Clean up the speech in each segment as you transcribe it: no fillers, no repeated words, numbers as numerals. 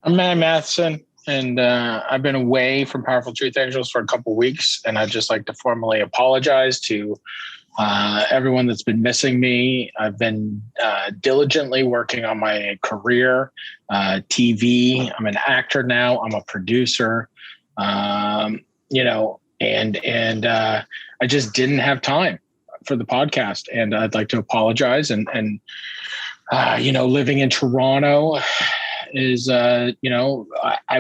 I'm Matt Matheson, and I've been away from Powerful Truth Angels for a couple weeks, and I'd just like to formally apologize to everyone that's been missing me. I've been diligently working on my career, TV. I'm an actor now. I'm a producer, and I just didn't have time for the podcast, and I'd like to apologize. And living in Toronto is, I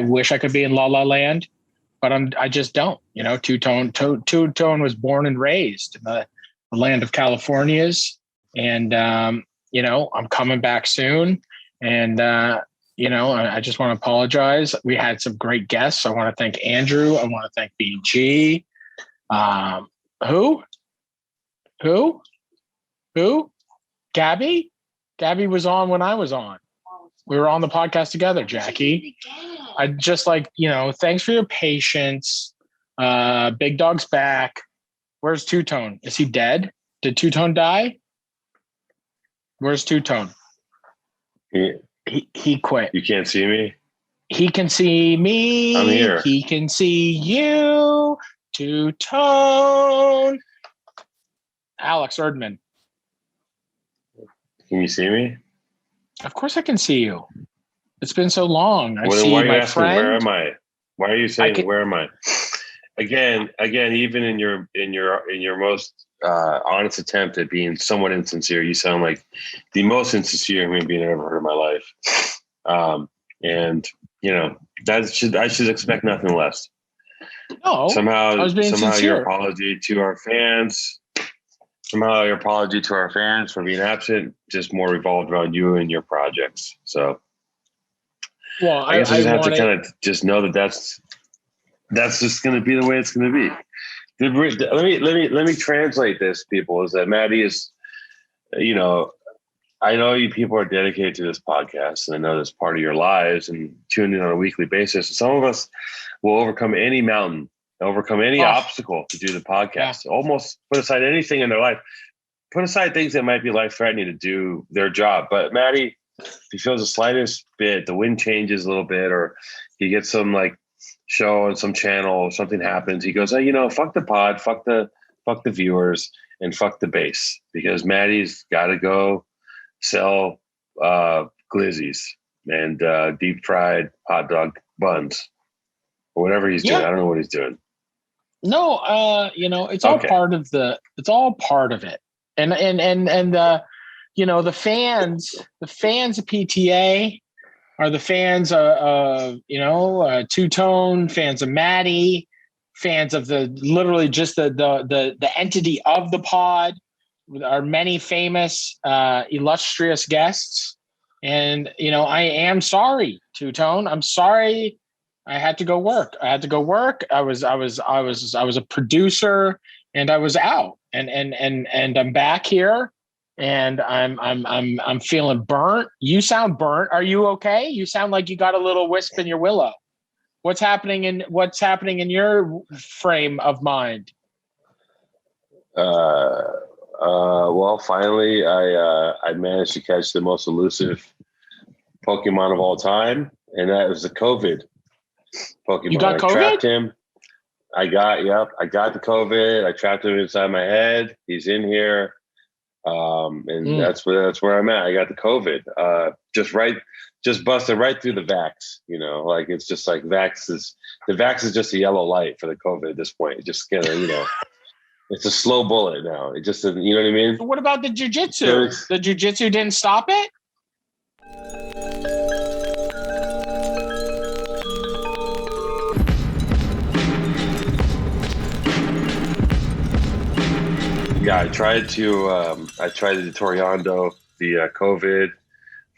wish I could be in La La Land, but I just don't. Two Tone was born and raised in the land of Californias, and I'm coming back soon, and I just want to apologize. We had some great guests. I want to thank Andrew. I want to thank BG. Who? Gabby was on when I was on. We were on the podcast together, Jackie. I just thanks for your patience. Big Dog's back. Where's Two Tone? Is he dead? Did Two Tone die? Where's Two Tone? He quit. You can't see me? He can see me. I'm here. He can see you. Two Tone. Alex Erdman. Can you see me? Of course I can see you. It's been so long. I see my friend. Where am I? Why are you saying where am I? Again, even in your most honest attempt at being somewhat insincere, you sound like the most insincere human being I've ever heard in my life. I should expect nothing less. No, somehow sincere. Your apology to our fans. Somehow your apology to our fans for being absent just more revolved around you and your projects. So, well, I guess I just have to kind of just know that's just going to be the way it's going to be. Let me translate this, people. Is that Maddie is, I know you people are dedicated to this podcast, and I know that's part of your lives and tune in on a weekly basis. Some of us will overcome any mountain, overcome any obstacle to do the podcast, almost put aside anything in their life, put aside things that might be life-threatening to do their job. But Maddie, if he feels the slightest bit, the wind changes a little bit, or he gets some show on some channel, or something happens, he goes, fuck the pod, fuck the viewers, and fuck the base, because Maddie's got to go sell glizzies and deep fried hot dog buns, or whatever he's doing. I don't know what he's doing. No, it's all part of it. And the fans of PTA are the fans of Two Tone, fans of Maddie, fans of literally just the entity of the pod, with our many famous illustrious guests. And I am sorry, Two Tone. I'm sorry. I had to go work. I was a producer, and I was out, and I'm back here, and I'm feeling burnt. You sound burnt. Are you okay? You sound like you got a little wisp in your willow. What's happening in your frame of mind? Well, finally, I managed to catch the most elusive Pokemon of all time, and that was the COVID Pokemon. You got COVID? I trapped him. I got the COVID. I trapped him inside my head. He's in here. That's where I'm at. I got the COVID. Just busted right through the vax. It's just like the vax is just a yellow light for the COVID at this point. It just it's a slow bullet now. It just doesn't, you know what I mean? What about the jiu-jitsu? The jiu-jitsu didn't stop it? Yeah, I tried to Toriando the COVID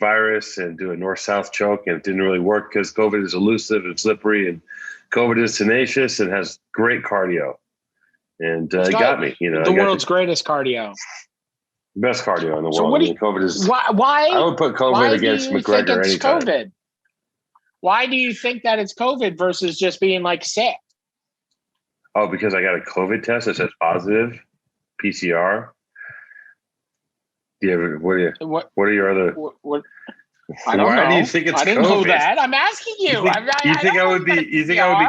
virus and do a north-south choke, and it didn't really work because COVID is elusive and slippery, and COVID is tenacious and has great cardio. And it got me. The world's greatest cardio. Best cardio in the world. So COVID is. Why? I would put COVID against McGregor anytime. COVID? Why do you think that it's COVID versus just being sick? Oh, because I got a COVID test that says positive, PCR. Do you ever, what are your other? I don't know. Why do you think it's I didn't COVID? know that. I'm asking you. You think I would be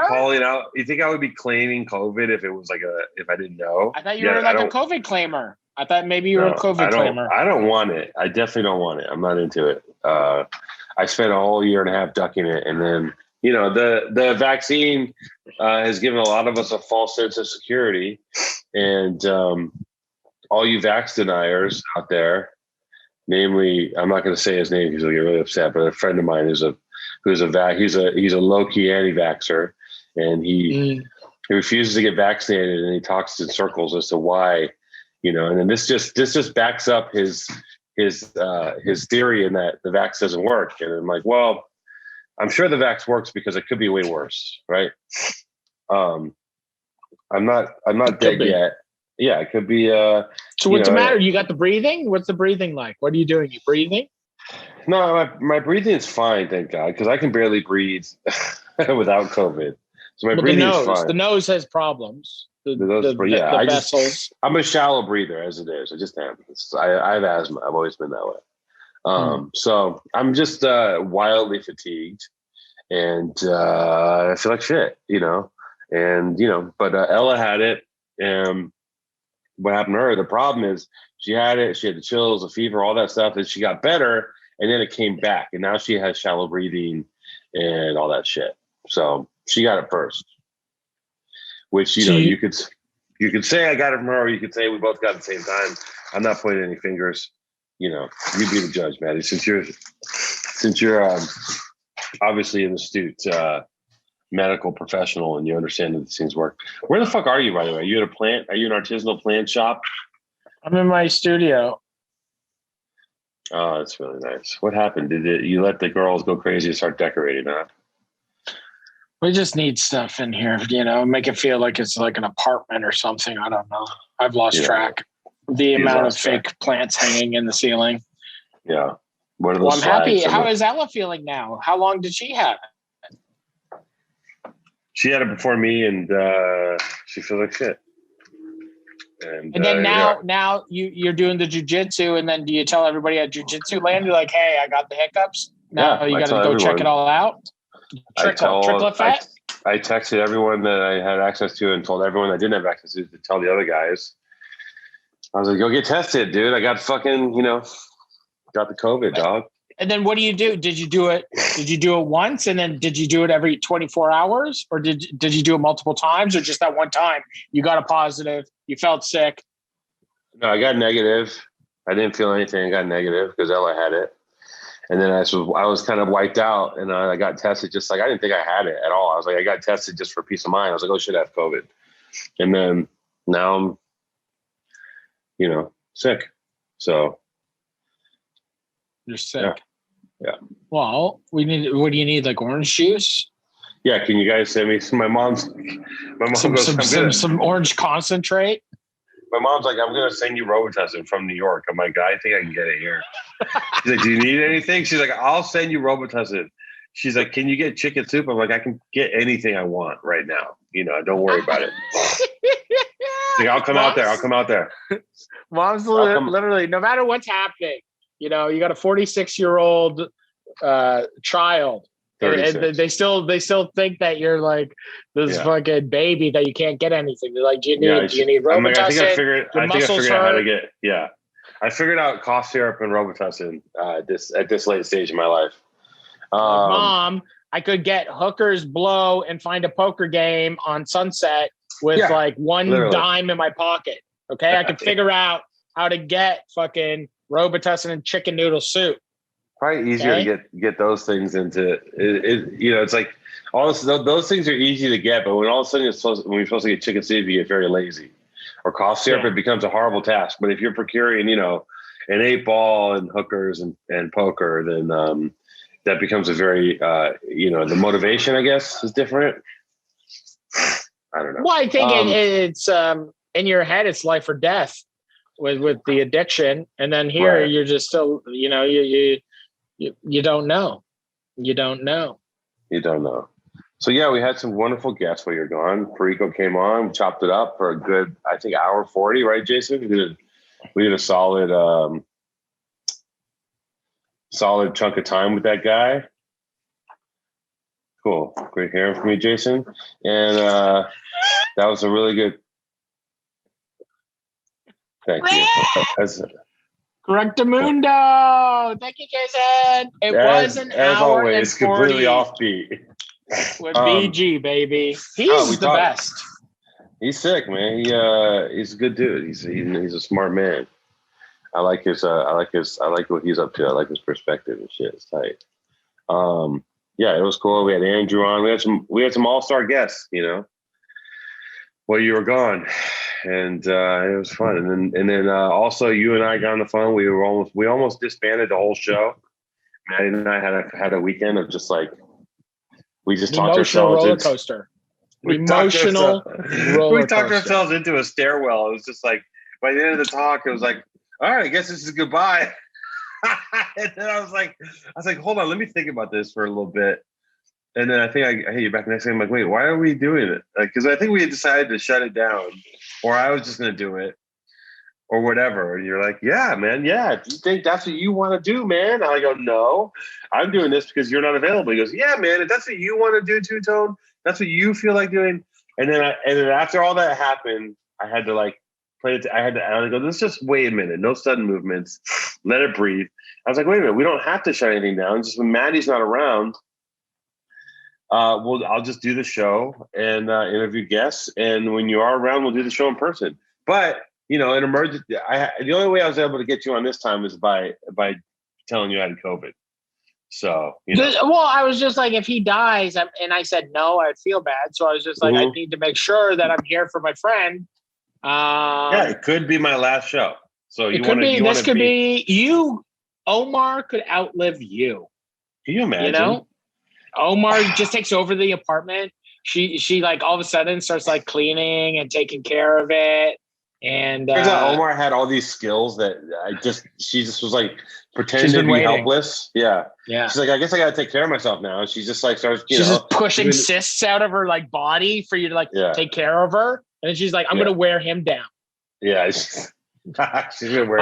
calling out? You think I would be claiming COVID if it was if I didn't know? I thought you were like a COVID claimer. I thought maybe you were a COVID claimer. I don't want it. I definitely don't want it. I'm not into it. I spent a whole year and a half ducking it, and then the vaccine has given a lot of us a false sense of security, and all you vax deniers out there. Namely, I'm not going to say his name because he'll get really upset. But a friend of mine he's a low key anti-vaxxer, and he refuses to get vaccinated, and he talks in circles as to why, and then this just backs up his theory in that the vax doesn't work. And I'm like, well, I'm sure the vax works because it could be way worse, right? I'm not dead yet. Yeah, it could be. So what's the matter? You got the breathing? What's the breathing like? What are you doing? You breathing? No, my breathing is fine, thank God, because I can barely breathe without COVID. So my breathing is fine. The nose has problems. The vessels. I'm a shallow breather as it is. I just am. I have asthma. I've always been that way. So I'm just wildly fatigued, and I feel like shit, But Ella had it, and what happened to her? The problem is she had it. She had the chills, the fever, all that stuff, and she got better, and then it came back, and now she has shallow breathing and all that shit. So she got it first, which you could say I got it from her, or you could say we both got it at the same time. I'm not pointing any fingers. You be the judge, Maddie. Since you're obviously an astute medical professional and you understand that these things work. Where the fuck are you, by the way? Are you at a plant? Are you an artisanal plant shop? I'm in my studio. Oh, that's really nice. What happened? Did you let the girls go crazy and start decorating, huh? We just need stuff in here, make it feel like it's like an apartment or something. I don't know. I've lost track. The amount of fake plants hanging in the ceiling. Yeah. What are those? I'm happy. How is Ella feeling now? How long did she have it? She had it before me, and she feels like shit. And then now you're doing the jujitsu, and then do you tell everybody at Jujitsu Land, you're like, hey, I got the hiccups? Now you got to go check it all out? Trickle effect? I texted everyone that I had access to and told everyone I didn't have access to tell the other guys. I was like, go get tested, dude. I got fucking, got the COVID, dog. And then what do you do? Did you do it once? And then did you do it every 24 hours? Or did you do it multiple times, or just that one time you got a positive, you felt sick? No, I got negative. I didn't feel anything. I got negative because Ella had it. And then I was kind of wiped out, and I got tested just like I didn't think I had it at all. I was like, I got tested just for peace of mind. I was like, oh shit, I have COVID. And then now I'm, sick. So you're sick. Yeah. Well, what do you need? Like orange juice? Yeah. Can you guys send me some? My mom goes, some orange concentrate. My mom's like, I'm going to send you Robitussin from New York. I'm like, I think I can get it here. She's like, do you need anything? She's like, I'll send you Robitussin. She's like, can you get chicken soup? I'm like, I can get anything I want right now. Don't worry about it. Like, I'll come out there. Mom's literally, no matter what's happening, you got a 46-year-old child. And they still think that you're like this fucking baby that you can't get anything. They're like, do you need Robitussin? I think I figured out how to get. Yeah, I figured out cough syrup and Robitussin at this late stage in my life. Mom, I could get Hooker's Blow and find a poker game on Sunset with like one dime in my pocket. Okay, I can figure out how to get fucking Robitussin and chicken noodle soup. Probably easier to get those things into it. It's like those things are easy to get, but when all of a sudden you're supposed to get chicken soup, you get very lazy. Or cough syrup, it becomes a horrible task. But if you're procuring, an 8-ball and hookers and poker, then that becomes a very the motivation, I guess, is different. I don't know. Well, I think it's in your head, it's life or death with the addiction, and then here you're just still, you don't know. You don't know. So yeah, we had some wonderful guests while you're gone. Perico came on, we chopped it up for a good, I think, hour 40, right, Jason? We did a solid solid chunk of time with that guy. Cool. Great hearing from you, Jason. And that was a really good. Thank you. Correctamundo. Thank you, Jason. It was an as hour always, and 40 completely offbeat. with BG, baby. He's the best. He's sick, man. He's a good dude. He's a smart man. I like what he's up to. I like his perspective and shit. It's tight. Yeah, it was cool. We had Andrew on. We had some all-star guests, while you were gone. And it was fun. And then also you and I got on the phone. We almost disbanded the whole show. Maddie and I had a weekend of just like we just talked ourselves roller coaster. We talked ourselves into a stairwell. It was just like by the end of the talk, it was like, all right, I guess this is goodbye. And then I was like, hold on, let me think about this for a little bit. And then I think I hit you back next day. I'm like, wait, why are we doing it? Because I think we had decided to shut it down, or I was just going to do it, or whatever. And you're like, yeah, man, yeah. Do you think that's what you want to do, man? And I go, no, I'm doing this because you're not available. He goes, yeah, man, if that's what you want to do, Two Tone, that's what you feel like doing. And then after all that happened, I had to like play it. I go, let's just wait a minute. No sudden movements. Let it breathe. I was like, wait a minute. We don't have to shut anything down. Just when Maddie's not around, I'll just do the show and interview guests. And when you are around, we'll do the show in person. But, in emergency, the only way I was able to get you on this time is by telling you I had COVID. So, Well, I was just like, if he dies, and I said no, I'd feel bad. So I was just like, I need to make sure that I'm here for my friend. Yeah, it could be my last show. So Omar could outlive you. Can you imagine? Omar just takes over the apartment. She like all of a sudden starts like cleaning and taking care of it. And turns out Omar had all these skills that she just was like pretending to be helpless. Yeah. Yeah. She's like, I guess I gotta take care of myself now. She just like starts, she's just pushing cysts out of her like body for you to like take care of her. And then she's like, I'm gonna wear him down. Yeah. She's gonna wear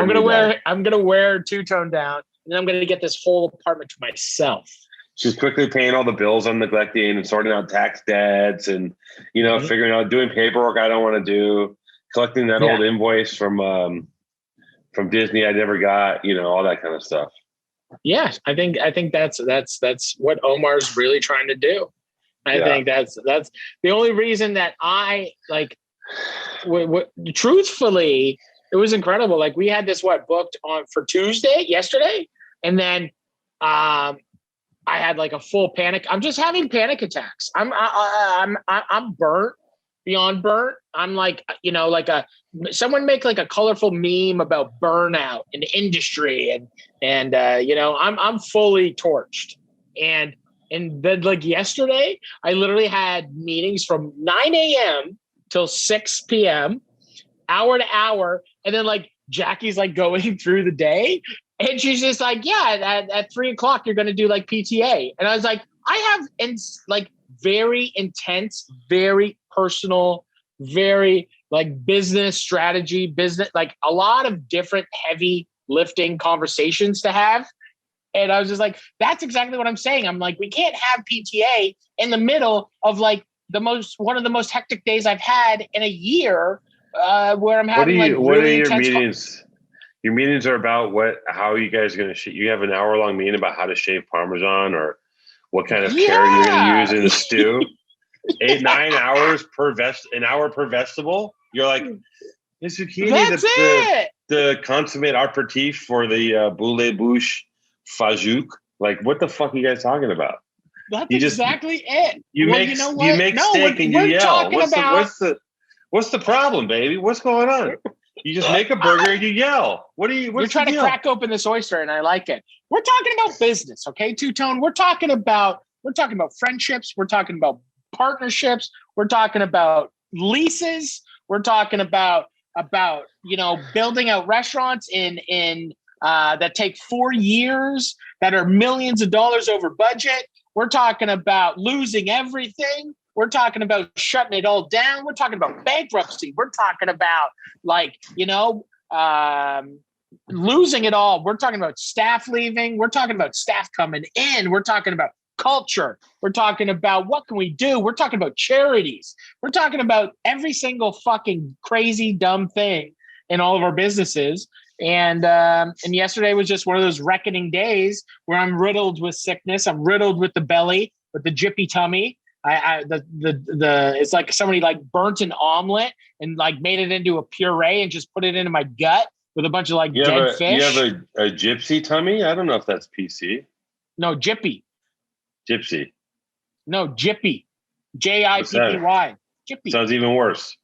I'm gonna wear Two Tone down, and I'm gonna get this whole apartment to myself. She's quickly paying all the bills I'm neglecting and sorting out tax debts and, figuring out doing paperwork I don't want to do, collecting that old invoice from Disney I never got, all that kind of stuff. Yeah, I think that's what Omar's really trying to do. I think that's the only reason that I like. Truthfully, it was incredible. Like we had this booked on for yesterday, and then I had like a full panic. I'm just having panic attacks. I'm burnt beyond burnt. I'm like, someone make like a colorful meme about burnout in the industry. And I'm fully torched. And then like yesterday, I literally had meetings from 9 a.m. till 6 p.m., hour to hour. And then like Jackie's like going through the day. And she's just like, yeah, at 3 o'clock, you're going to do like PTA. And I was like, I have very intense, very personal, very like business strategy, like a lot of different heavy lifting conversations to have. And I was just like, that's exactly what I'm saying. I'm like, we can't have PTA in the middle of like one of the most hectic days I've had in a year where I'm having what are your meetings? Your meetings are about how you guys are going to you have an hour-long meeting about how to shave Parmesan or what kind of carrot you're going to use in the stew. 9 hours an hour per vegetable. You're like, the zucchini, the consommé aperitif for the boulet bouche fajouk. Like, what the fuck are you guys talking about? That's exactly it. You make steak and you yell. What's the problem, baby? What's going on? You just make a burger and you yell. You're trying to crack open this oyster, and I like it. We're talking about business, okay, Two Tone? We're talking about friendships. We're talking about partnerships. We're talking about leases. We're talking about building out restaurants in that take 4 years that are millions of dollars over budget. We're talking about losing everything. We're talking about shutting it all down. We're talking about bankruptcy. We're talking about losing it all. We're talking about staff leaving. We're talking about staff coming in. We're talking about culture. We're talking about what can we do? We're talking about charities. We're talking about every single fucking crazy, dumb thing in all of our businesses. And yesterday was just one of those reckoning days where I'm riddled with sickness. I'm riddled with the belly, with the jippy tummy. It's like somebody like burnt an omelet and like made it into a puree and just put it into my gut with a bunch of like dead fish. You have a gypsy tummy? I don't know if that's PC. No, jippy. Gypsy. No, jippy. Jippy. Jippy. Sounds even worse.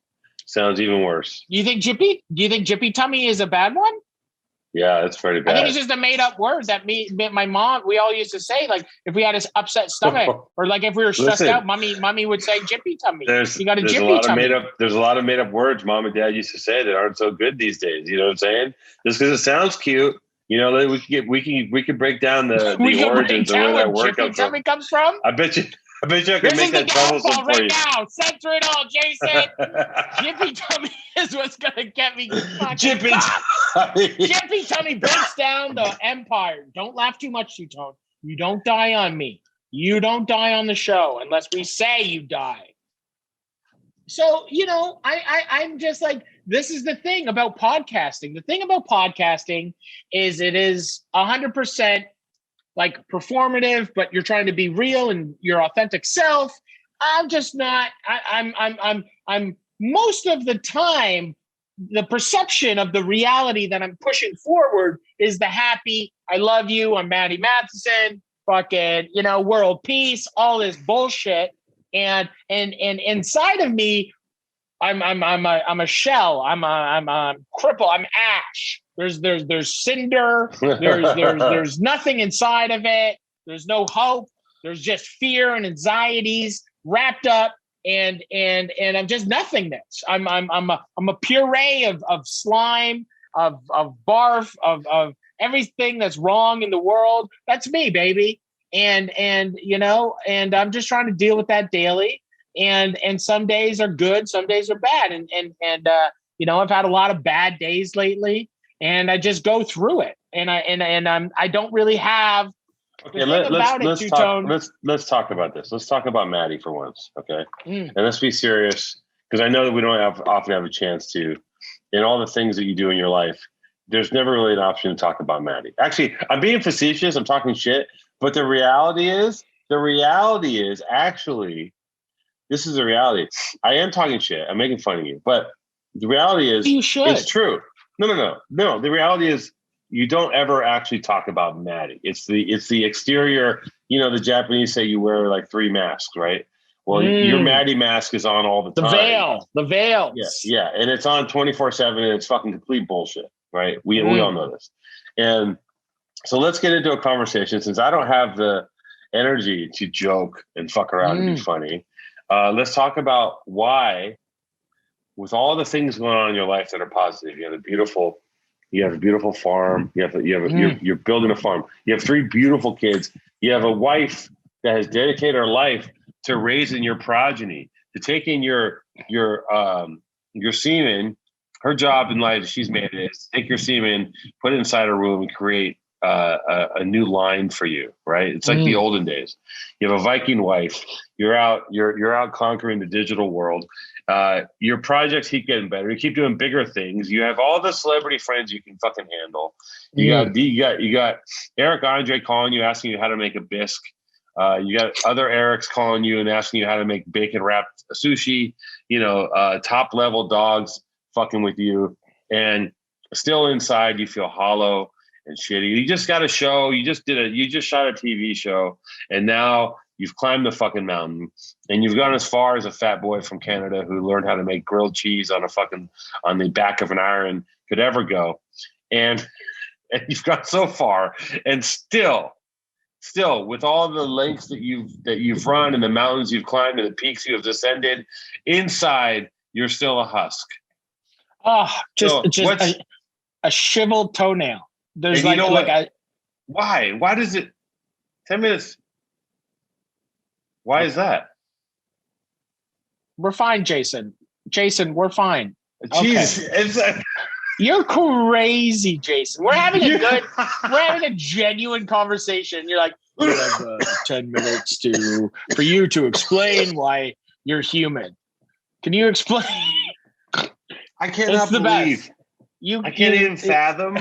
Do you think jippy tummy is a bad one? Yeah, it's pretty bad. I think it's just a made up word that my mom, we all used to say, like if we had this upset stomach or like if we were stressed out, mommy would say jippy tummy. You got a jippy tummy. There's a lot of made up words mom and dad used to say that aren't so good these days. You know what I'm saying? Just because it sounds cute. You know, we could break down the origins of where that word comes from. I bet you I can make that troublesome for you. Now. Censor it all, Jason. Jippy tummy is what's gonna get me. Jippy tummy. Jippy tummy breaks down the empire. Don't laugh too much, Two-Tone. You don't die on me. You don't die on the show unless we say you die. So, you know, I'm just like, this is the thing about podcasting. The thing about podcasting is it is 100% like performative, but you're trying to be real and your authentic self. I'm just not, I'm most of the time, the perception of the reality that I'm pushing forward is the happy, I love you, I'm Maddie Matheson, fucking, you know, world peace, all this bullshit. And inside of me, I'm a shell. I'm a cripple. I'm ash. There's cinder. There's nothing inside of it. There's no hope. There's just fear and anxieties wrapped up, and I'm just nothingness. I'm a puree of slime, of barf, of everything that's wrong in the world. That's me, baby. And you know, and I'm just trying to deal with that daily. And some days are good, some days are bad. And you know, I've had a lot of bad days lately, and I just go through it. And I don't really have. Okay, let's talk about this. Let's talk about Maddie for once, okay? And let's be serious, because I know that we don't often have a chance to. In all the things that you do in your life, there's never really an option to talk about Maddie. Actually, I'm being facetious. I'm talking shit. But the reality is actually, this is the reality. I am talking shit. I'm making fun of you. But the reality is, it's true. No. The reality is, you don't ever actually talk about Maddie. It's the exterior. You know, the Japanese say you wear like 3 masks, right? Well, your Maddie mask is on all the time. The veil. Yeah. And it's on 24/7, and it's fucking complete bullshit, right? We all know this. And so let's get into a conversation, since I don't have the energy to joke and fuck around and be funny. Let's talk about why, with all the things going on in your life that are positive, you have a beautiful farm. You're building a farm. You have 3 beautiful kids. You have a wife that has dedicated her life to raising your progeny, to taking your semen. Her job in life, she's made it, is take your semen, put it inside a room, and create a new line for you, right? It's like the olden days. You have a Viking wife. You're out conquering the digital world. Your projects keep getting better. You keep doing bigger things. You have all the celebrity friends you can fucking handle. You got Eric Andre calling you, asking you how to make a bisque. You got other Erics calling you and asking you how to make bacon wrapped sushi. You know, top level dogs fucking with you, and still inside you feel hollow and shitty. You just got a show. You just shot a TV show, and now you've climbed the fucking mountain, and you've gone as far as a fat boy from Canada who learned how to make grilled cheese on the back of an iron could ever go. And you've gone so far, and still with all the lengths that you've run, and the mountains you've climbed, and the peaks you have descended, inside you're still a husk. Oh, just a shriveled toenail. There's why does it 10 minutes? Why is that? We're fine, Jason. We're fine. Jesus. Okay. You're crazy, Jason. We're having a genuine conversation. You're like, we have 10 minutes for you to explain why you're human. Can you explain? I cannot believe. I can't even fathom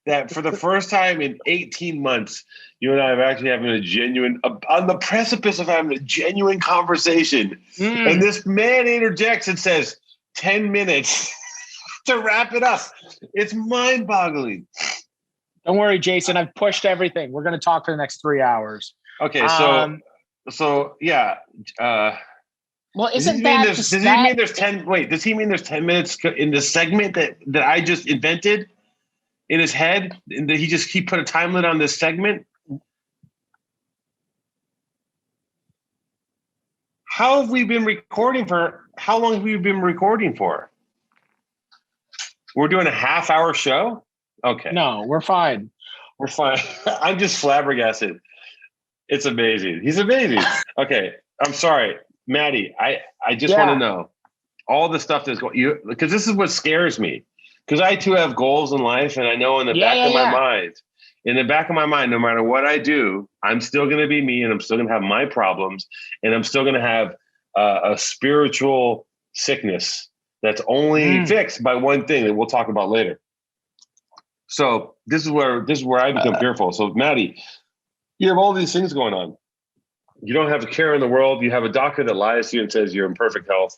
that for the first time in 18 months, you and I are actually having on the precipice of having a genuine conversation. And this man interjects and says, 10 minutes to wrap it up. It's mind-boggling. Don't worry, Jason. I've pushed everything. We're going to talk for the next 3 hours. Okay, so yeah. Well, does he mean there's 10 minutes in the segment that I just invented in his head, and that he put a time limit on this segment? How long have we been recording for? We're doing a half-hour show? Okay. No, we're fine. We're fine. I'm just flabbergasted. It's amazing. He's amazing. Okay. I'm sorry. Maddie, I just want to know all the stuff that's going, because this is what scares me. Because I too have goals in life, and I know in the back of my mind, no matter what I do, I'm still going to be me, and I'm still going to have my problems, and I'm still going to have a spiritual sickness that's only fixed by one thing that we'll talk about later. So this is where I become fearful. So Maddie, you have all these things going on. You don't have a care in the world. You have a doctor that lies to you and says you're in perfect health.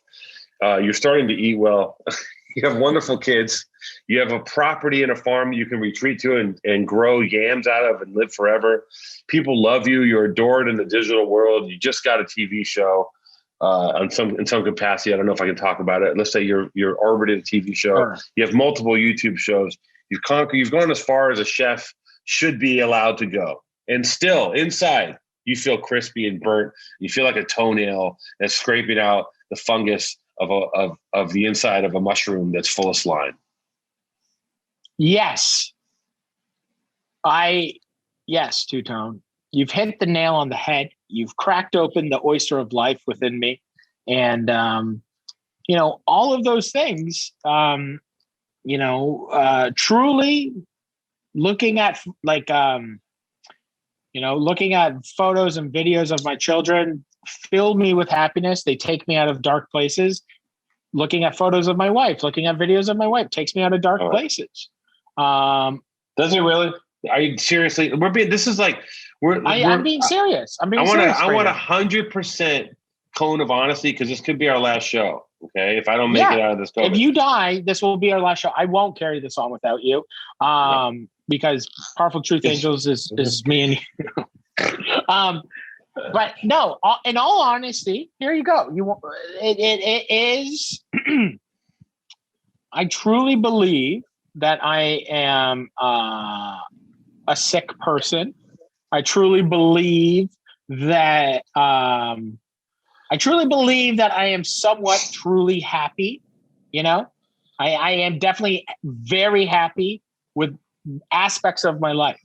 You're starting to eat well. You have wonderful kids. You have a property and a farm you can retreat to and grow yams out of and live forever. People love you. You're adored in the digital world. You just got a TV show in some capacity. I don't know if I can talk about it. Let's say you're orbiting a TV show. Sure. You have multiple YouTube shows. You've gone as far as a chef should be allowed to go. And still inside, you feel crispy and burnt. You feel like a toenail that's scraping out the fungus of the inside of a mushroom that's full of slime. Yes. Yes, Two-Tone. You've hit the nail on the head. You've cracked open the oyster of life within me. And, all of those things, truly looking at looking at photos and videos of my children fill me with happiness. They take me out of dark places. Looking at photos of my wife, looking at videos of my wife takes me out of dark places. Does it really? Are you seriously? I'm being serious. I want 100% cone of honesty, because this could be our last show. Okay, if I don't make it out of this COVID. If you die, this will be our last show. I won't carry this on without you, because Powerful Truth Angels is me and you. But no, in all honesty, here you go. It is. I truly believe that I am a sick person. I truly believe that I am somewhat truly happy. I am definitely very happy with aspects of my life.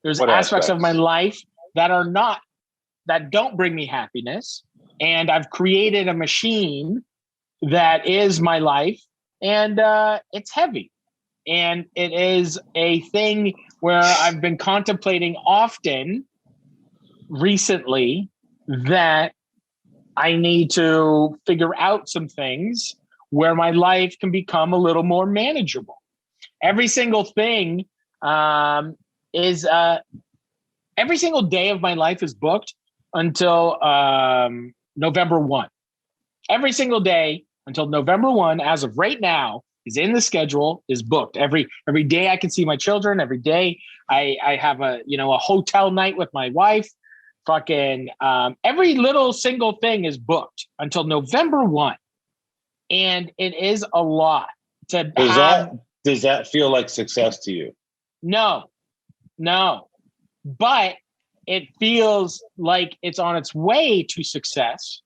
There's aspects of my life that don't bring me happiness. And I've created a machine that is my life, and it's heavy. And it is a thing where I've been contemplating often recently that I need to figure out some things where my life can become a little more manageable. Every single thing every single day of my life is booked until November 1. Every single day until November 1, as of right now, is in the schedule, is booked. Every day I can see my children. Every day I have a hotel night with my wife. Fucking every little single thing is booked until November 1. And it is a lot to have. Does that feel like success to you? No. But it feels like it's on its way to success.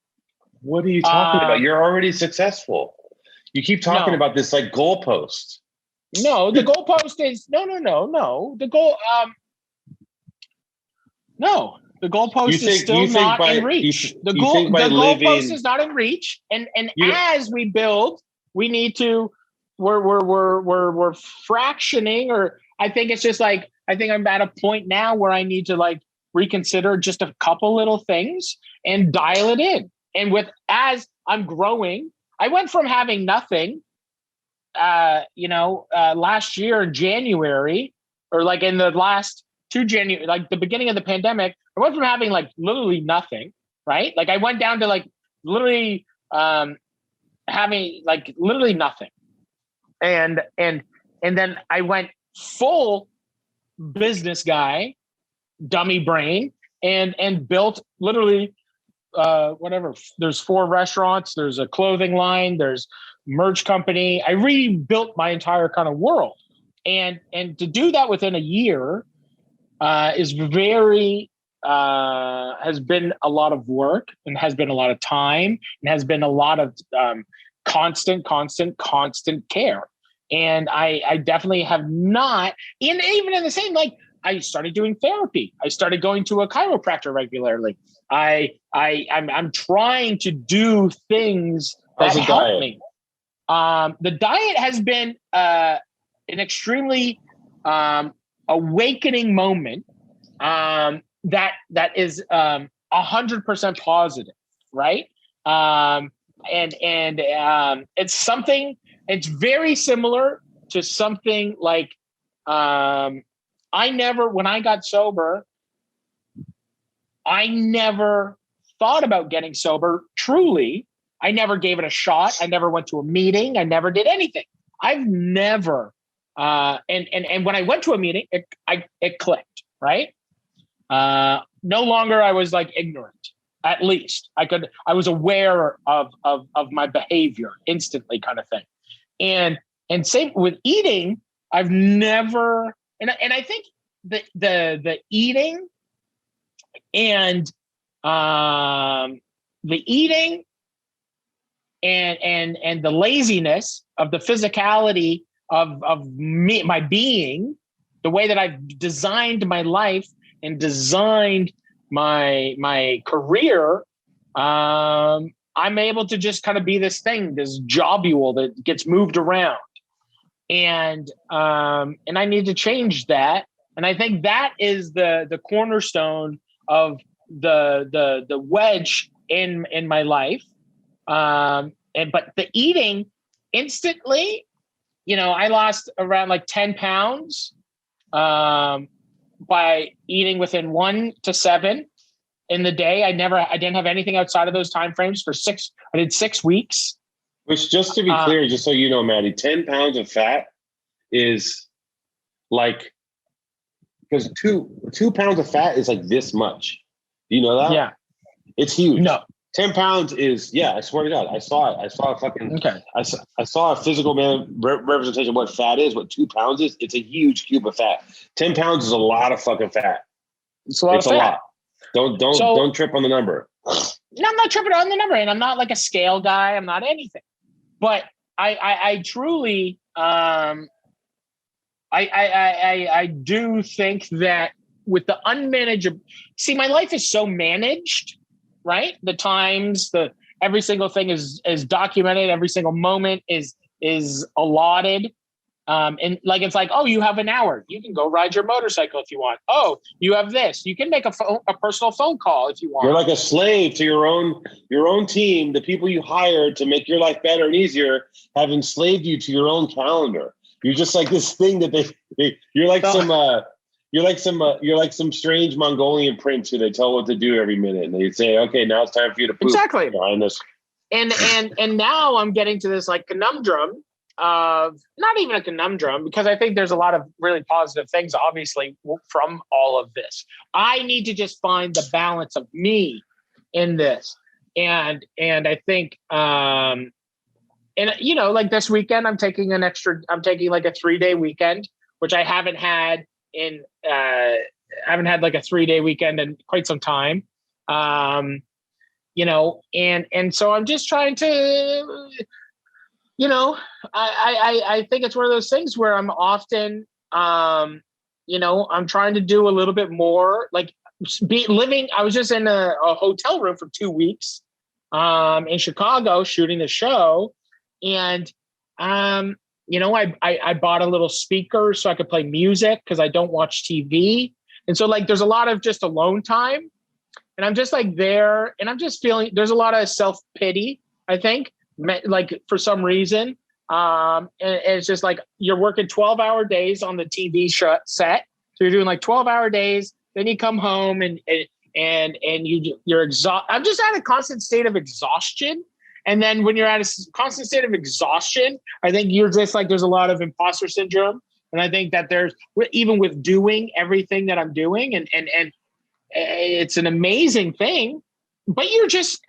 What are you talking about? You're already successful. You keep talking about this like goalpost. No, the goalpost is no. The goal, no, the goalpost is still not in reach. The goalpost is not in reach, and as we build, we need to we're fractioning, or I think it's just like, I think I'm at a point now where I need to like reconsider just a couple little things and dial it in. And as I'm growing, I went from having nothing, last year in January, or like in the last 2 January, like the beginning of the pandemic, I went from having like literally nothing, right? Like I went down to like literally having like literally nothing. And then I went full business guy, dummy brain, and built literally whatever. There's 4 restaurants, there's a clothing line, there's merch company. I rebuilt my entire kind of world. And to do that within a year is very has been a lot of work, and has been a lot of time, and has been a lot of constant care. And I definitely have not, even in the same, like I started doing therapy. I started going to a chiropractor regularly. I'm trying to do things that help me. The diet has been an extremely awakening moment that is 100% positive, right? It's something. It's very similar to something like when I got sober, I never thought about getting sober. Truly, I never gave it a shot. I never went to a meeting. I never did anything. I've never, and when I went to a meeting, it clicked, right? No longer I was like ignorant. At least I was aware of my behavior instantly, kind of thing. And same with eating. I've never, and I think the eating and the eating and the laziness of the physicality of me, my being, the way that I've designed my life and designed my career, I'm able to just kind of be this thing, this jobule that gets moved around. And I need to change that. And I think that is the cornerstone of the wedge in my life. But the eating instantly, I lost around like 10 pounds by eating within 1 to 7 in the day. I didn't have anything outside of those time frames for 6 weeks. Which, just to be clear, just so you know, Maddie, 10 pounds of fat is like, because two pounds of fat is like this much. Do you know that? Yeah. It's huge. No. 10 pounds is, I swear to God, I saw it. I saw a fucking, okay. I saw a physical representation of what fat is, what 2 pounds is. It's a huge cube of fat. 10 pounds is a lot of fucking fat. It's a lot of fat. Don't trip on the number. No, I'm not tripping on the number, and I'm not like a scale guy. I'm not anything. But I truly, I do think that with the unmanaged, see, my life is so managed, right? The times, every single thing is documented. Every single moment is allotted. And like, it's like, oh, you have an hour. You can go ride your motorcycle if you want. Oh, you have this. You can make a personal phone call if you want. You're like a slave to your own team. The people you hired to make your life better and easier have enslaved you to your own calendar. You're just like this thing that you're like some strange Mongolian prince who they tell what to do every minute, and they say, okay, now it's time for you to poop. Exactly. Behind this. And now I'm getting to this like conundrum of, not even a conundrum, because I think there's a lot of really positive things, obviously, from all of this. I need to just find the balance of me in this. And I think, like this weekend, I'm taking like a 3-day weekend, which I haven't had like a 3-day weekend in quite some time. And so I'm just trying to, I think it's one of those things where I'm often, I'm trying to do a little bit more, like living. I was just in a hotel room for 2 weeks, in Chicago shooting the show. And, I bought a little speaker so I could play music because I don't watch TV. And so like, there's a lot of just alone time, and I'm just like there, and I'm just feeling, there's a lot of self-pity, I think, like for some reason. And it's just like, you're working 12-hour days on the TV set. So you're doing like 12-hour days. Then you come home and you're exhausted. I'm just at a constant state of exhaustion. And then when you're at a constant state of exhaustion, I think you're just like, there's a lot of imposter syndrome. And I think that there's, even with doing everything that I'm doing, and it's an amazing thing, but you're just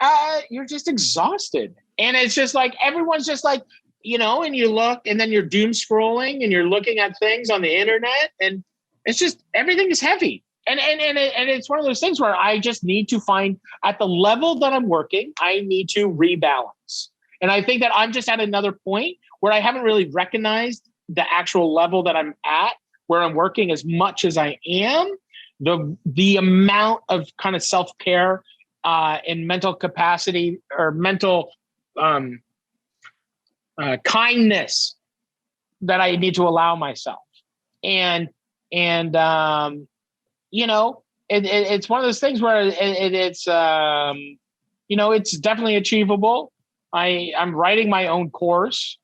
exhausted. And it's just like, everyone's just like, and you look, and then you're doom scrolling and you're looking at things on the internet, and it's just, everything is heavy. And it's one of those things where I just need to find, at the level that I'm working, I need to rebalance. And I think that I'm just at another point where I haven't really recognized the actual level that I'm at, where I'm working as much as I am, the amount of kind of self-care and mental capacity, or mental kindness that I need to allow myself. And it's one of those things where it's definitely achievable. I'm writing my own course,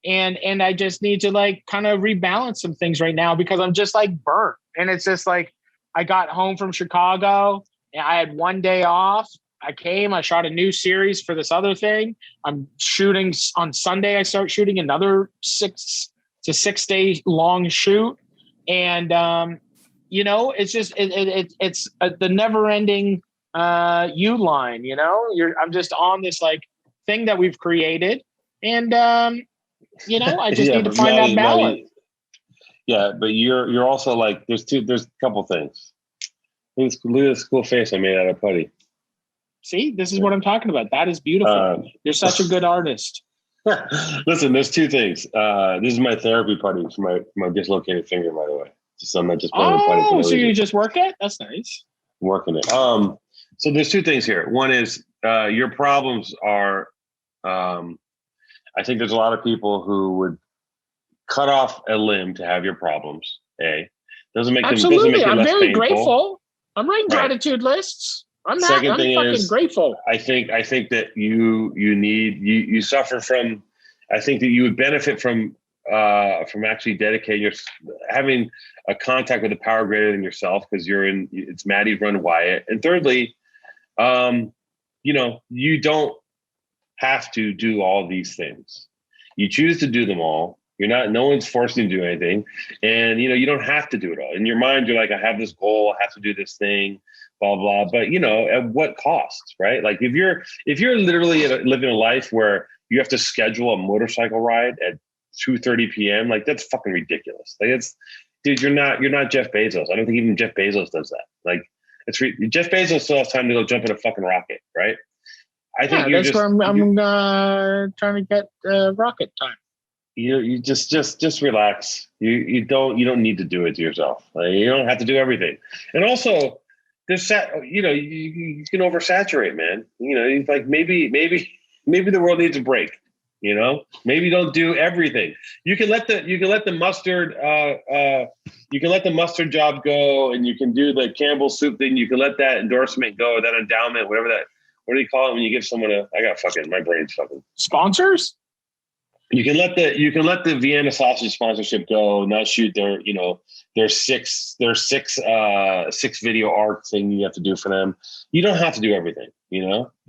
and I just need to like kind of rebalance some things right now, because I'm just like burnt. And it's just like, I got home from Chicago and I had one day off. I shot a new series for this other thing. I'm shooting on Sunday. I start shooting another 6 day long shoot. And, it's just, it's the never ending U line, I'm just on this like thing that we've created. And, I just need to find that balance. Yeah. But you're also like, there's a couple things. Look at this cool face I made out of putty. See, this is what I'm talking about. That is beautiful. You're such a good artist. Listen, there's two things. This is my therapy putty for my dislocated finger, by the way. So I'm not just playing with putty. Oh, so you just work it? That's nice. I'm working it. So there's two things here. One is your problems are. I think there's a lot of people who would cut off a limb to have your problems. Doesn't make absolutely. Them, doesn't make it I'm less very painful. grateful. I'm writing gratitude lists. I'm fucking grateful. I think that you suffer from. I think that you would benefit from actually dedicating having a contact with a power greater than yourself, because it's Maddie Run Wyatt. And thirdly, you don't have to do all these things. You choose to do them all. No one's forcing you to do anything. And, you don't have to do it all. In your mind, you're like, I have this goal, I have to do this thing, blah, blah. But, at what cost, right? Like if you're literally living a life where you have to schedule a motorcycle ride at 2:30 p.m., like that's fucking ridiculous. Like dude, you're not Jeff Bezos. I don't think even Jeff Bezos does that. Like Jeff Bezos still has time to go jump in a fucking rocket, right? I think that's where I'm trying to get rocket time. You just relax. You don't need to do it to yourself. Like, you don't have to do everything. And also, there's you can oversaturate, man. Like maybe the world needs a break. Maybe don't do everything. You can let the mustard job go, and you can do the Campbell soup thing. You can let that endorsement go, that endowment, whatever that. What do you call it when you give someone my brain's fucking sponsors? You can let the Vienna sausage sponsorship go, not shoot their six video arc thing you have to do for them. You don't have to do everything, you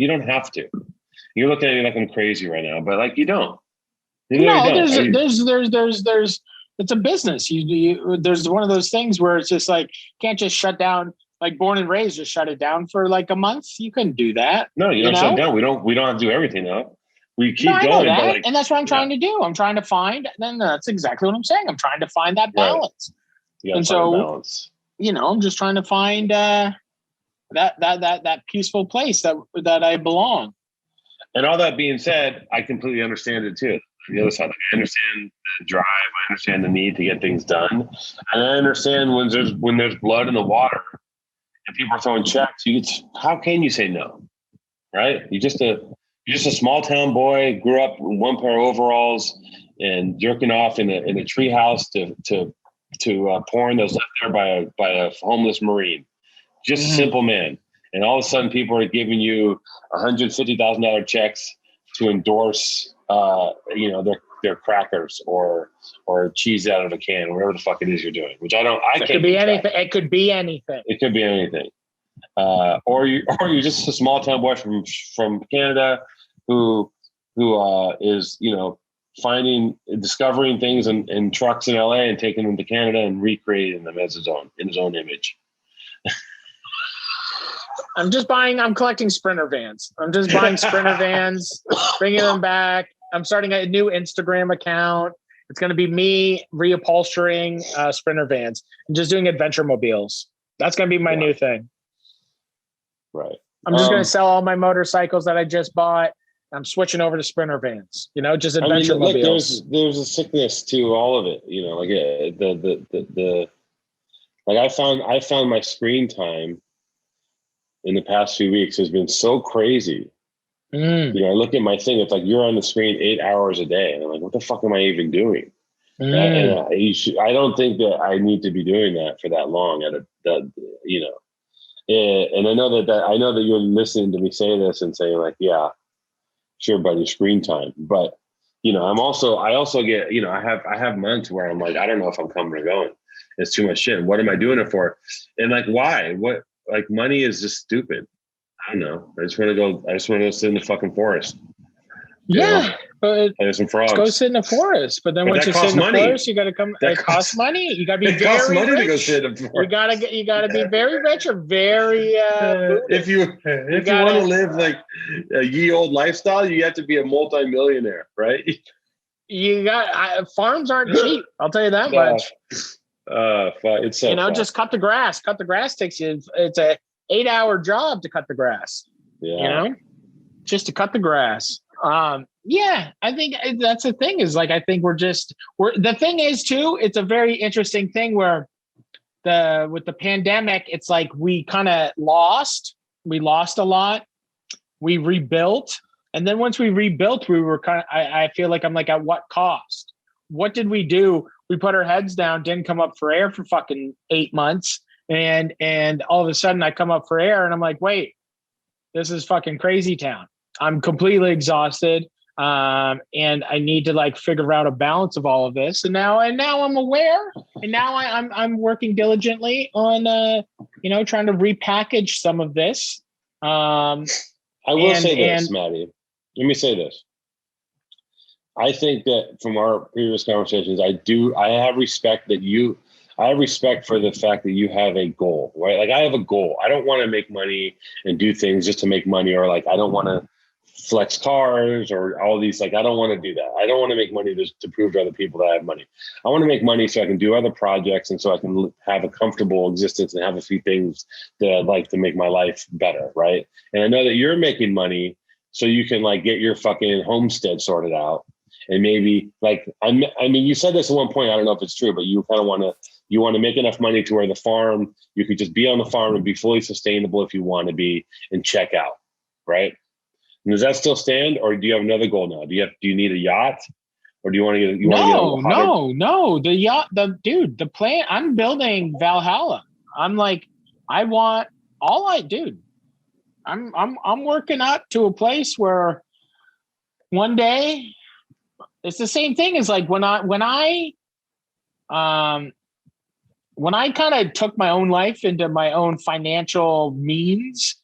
don't have to. You're looking at me like I'm crazy right now, but like you don't. There's it's a business. There's one of those things where it's just like, you can't just shut down. Like Born and Raised, just shut it down for like a month. You couldn't do that. No, you don't shut it down. We don't have to do everything though. We keep going. That, and that's what I'm trying to do. I'm trying to find, and that's exactly what I'm saying. I'm trying to find that balance. Right. And so, balance. I'm just trying to find that peaceful place that I belong. And all that being said, I completely understand it too. The other side, I understand the drive. I understand the need to get things done, and I understand when there's blood in the water and people are throwing checks. How can you say no, right? You're just a small town boy, grew up in one pair of overalls, and jerking off in a tree house to porn that was left there by a homeless Marine. Just a simple man. And all of a sudden people are giving you $150,000 checks to endorse, their crackers or cheese out of a can, whatever the fuck it is you're doing, which it could be anything. It could be anything. It could be anything. Or you're just a small town boy from Canada who is, discovering things in trucks in LA and taking them to Canada and recreating them as in his own image. I'm collecting Sprinter vans. I'm just buying Sprinter vans, bringing them back. I'm starting a new Instagram account. It's going to be me reupholstering Sprinter vans and just doing adventure mobiles. That's going to be my new thing. Right. I'm just going to sell all my motorcycles that I just bought. I'm switching over to Sprinter vans, just adventure mobiles. There's a sickness to all of it, I found my screen time in the past few weeks has been so crazy. I look at my thing, it's like you're on the screen 8 hours a day. And I'm like, what the fuck am I even doing? And I don't think that I need to be doing that for that long and I know that you're listening to me say this and saying like, yeah, sure, buddy, screen time. But, I also get, I have months where I'm like, I don't know if I'm coming or going. It's too much shit. What am I doing it for? And like, why? What? Like money is just stupid. I don't know. I just want to go sit in the fucking forest. But there's some frogs. Go sit in the forest. But then once you sit in the forest, you got to come. It costs money. You got to be very rich. To go sit in the forest. You got to be very rich or very. If you want to live like a ye old lifestyle, you have to be a multi-millionaire, right? Farms aren't cheap. I'll tell you that much. It's so fun. Just cut the grass. Cut the grass takes you. It's a 8-hour job to cut the grass. Yeah. Just to cut the grass. I think that's the thing is like, I think the thing is too, it's a very interesting thing where with the pandemic, it's like we kind of lost a lot. We rebuilt. And then once we rebuilt, we were I feel like I'm like, at what cost? What did we do? We put our heads down, didn't come up for air for fucking 8 months. And all of a sudden I come up for air and I'm like, wait, this is fucking crazy town. I'm completely exhausted. And I need to like figure out a balance of all of this. And now I'm aware. And now I'm working diligently on, trying to repackage some of this. I will say this, Maddie. Let me say this. I think that from our previous conversations, I have respect for the fact that you have a goal, right? Like I have a goal. I don't want to make money and do things just to make money, or like, I don't want to flex cars or all these, like, I don't want to do that. I don't want to make money to prove to other people that I have money. I want to make money so I can do other projects and so I can have a comfortable existence and have a few things that I'd like to make my life better. Right. And I know that you're making money so you can like get your fucking homestead sorted out. And maybe like, you said this at one point, I don't know if it's true, but you kind of want to make enough money to where the farm, you could just be on the farm and be fully sustainable if you want to be and check out. Right. And does that still stand, or do you have another goal now? Do you need a yacht, or do you want to get? No. The yacht, the plan. I'm building Valhalla. I'm like, I'm working up to a place where one day it's the same thing as like when I kind of took my own life into my own financial means.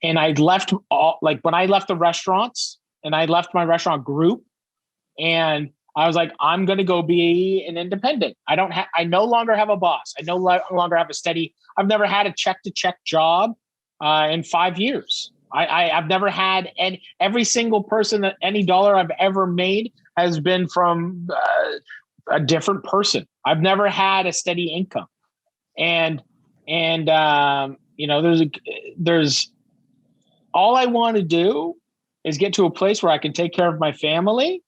And I left when I left the restaurants and I left my restaurant group, and I was like, I'm going to go be an independent. I no longer have a boss. I no longer have I've never had a check to check job in 5 years. I've never had every single person that any dollar I've ever made has been from a different person. I've never had a steady income. And there's all I want to do is get to a place where I can take care of my family,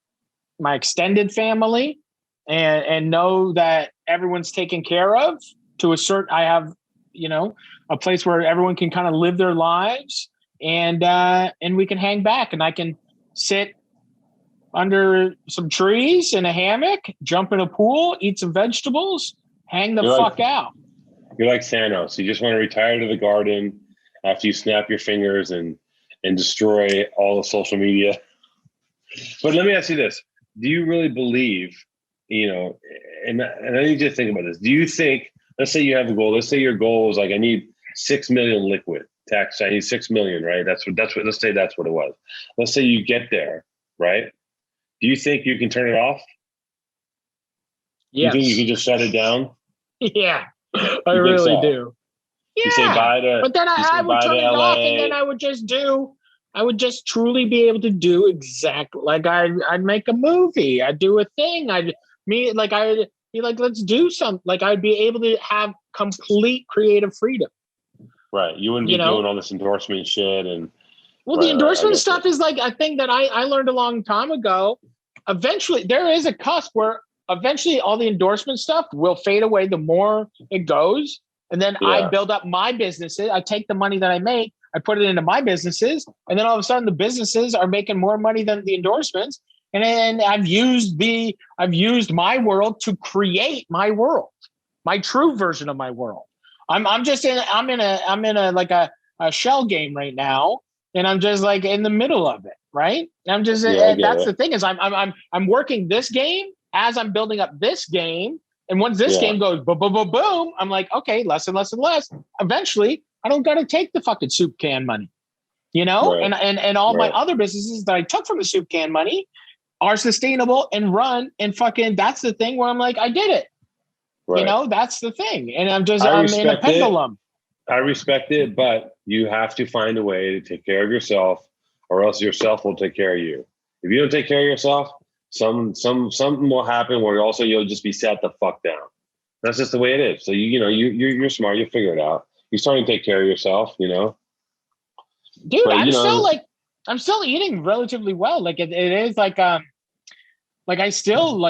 my extended family, and know that everyone's taken care of I have, a place where everyone can kind of live their lives, and we can hang back and I can sit under some trees in a hammock, jump in a pool, eat some vegetables, hang the fuck out. You're like Thanos. You just want to retire to the garden after you snap your fingers and destroy all of social media. But let me ask you this. Do you really believe, and I need you to think about this. Do you think, let's say you have a goal. Let's say your goal is like, I need 6 million liquid tax. I need 6 million, right? That's what, let's say that's what it was. Let's say you get there, right? Do you think you can turn it off? Yes. You think you can just shut it down? Yeah, I really do. Yeah, you say bye to, but then I would turn it off, and then I would just truly be able to do exactly like I'd make a movie. I'd do a thing. I'd be like, let's do something. Like I'd be able to have complete creative freedom. Right. You wouldn't be doing all this endorsement shit and. Well, the endorsement stuff is like a thing that I learned a long time ago. Eventually, there is a cusp where eventually all the endorsement stuff will fade away the more it goes. And then I build up my businesses. I take the money that I make, I put it into my businesses. And then all of a sudden the businesses are making more money than the endorsements. And then I've used my world to create my world, my true version of my world. I'm in a like a shell game right now. And I'm just like in the middle of it, right? And I'm just that's the thing is I'm working this game as I'm building up this game. And once this game goes boom, boom, boom, boom, I'm like, okay, less and less and less. Eventually, I don't gotta take the fucking soup can money, Right. And all my other businesses that I took from the soup can money are sustainable and run and fucking. That's the thing where I'm like, I did it. Right. That's the thing. And I'm in a pendulum. I respect it, but you have to find a way to take care of yourself, or else yourself will take care of you. If you don't take care of yourself, something will happen where you'll just be sat the fuck down. That's just the way it is. So you're smart. You figure it out. You're starting to take care of yourself. Dude, but, I'm still eating relatively well. Like it is like I still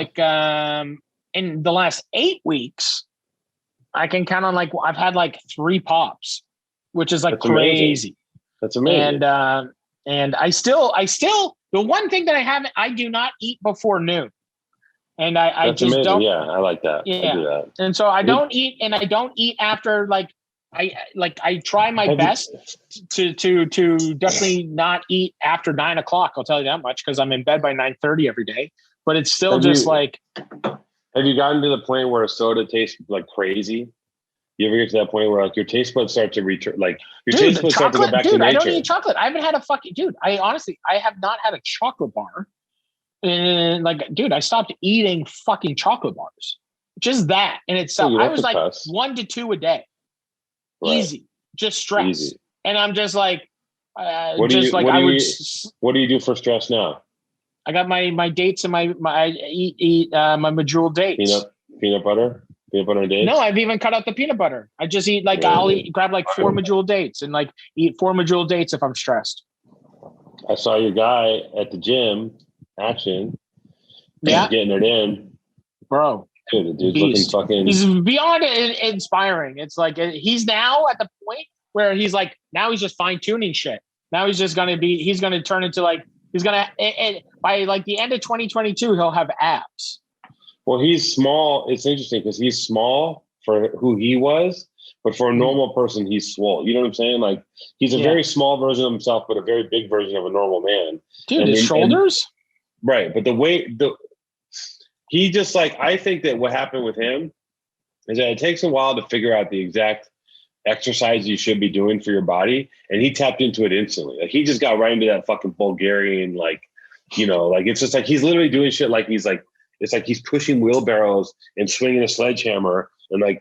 in the last 8 weeks. I can count on I've had 3 pops, which is That's crazy. Amazing. That's amazing. And I still the one thing that I do not eat before noon. And I That's just amazing. don't. Yeah, I like that. Yeah. I do that. And so I don't eat, and I don't eat after I try my best to definitely not eat after 9 o'clock. I'll tell you that much, because I'm in bed by 9:30 every day. But it's still Have you gotten to the point where a soda tastes like crazy? You ever get to that point where your taste buds start to return, taste buds start to go back to nature? I don't eat chocolate. I haven't had I have not had a chocolate bar. And I stopped eating fucking chocolate bars. Just that in itself. I was 1 to 2 a day. Right. Easy. Just stress. Easy. And I'm just what do you do for stress now? I got my dates and I eat my Medjool dates. Peanut butter and dates? No, I've even cut out the peanut butter. I just eat I'll grab 4 Medjool dates and eat 4 Medjool dates if I'm stressed. I saw your guy at the gym, Action. Yeah. Getting it in. Bro. Dude, the dude's looking fucking. He's beyond inspiring. It's he's now at the point where he's now he's just fine tuning shit. Now he's going to turn into he's going to, by the end of 2022, he'll have abs. Well, he's small. It's interesting because he's small for who he was, but for a normal person, he's swole. You know what I'm saying? He's a very small version of himself, but a very big version of a normal man. Dude, his shoulders? Right. But he just I think that what happened with him is that it takes a while to figure out the exact exercise you should be doing for your body. And he tapped into it instantly. He just got right into that fucking Bulgarian, it's just he's literally doing shit it's he's pushing wheelbarrows and swinging a sledgehammer and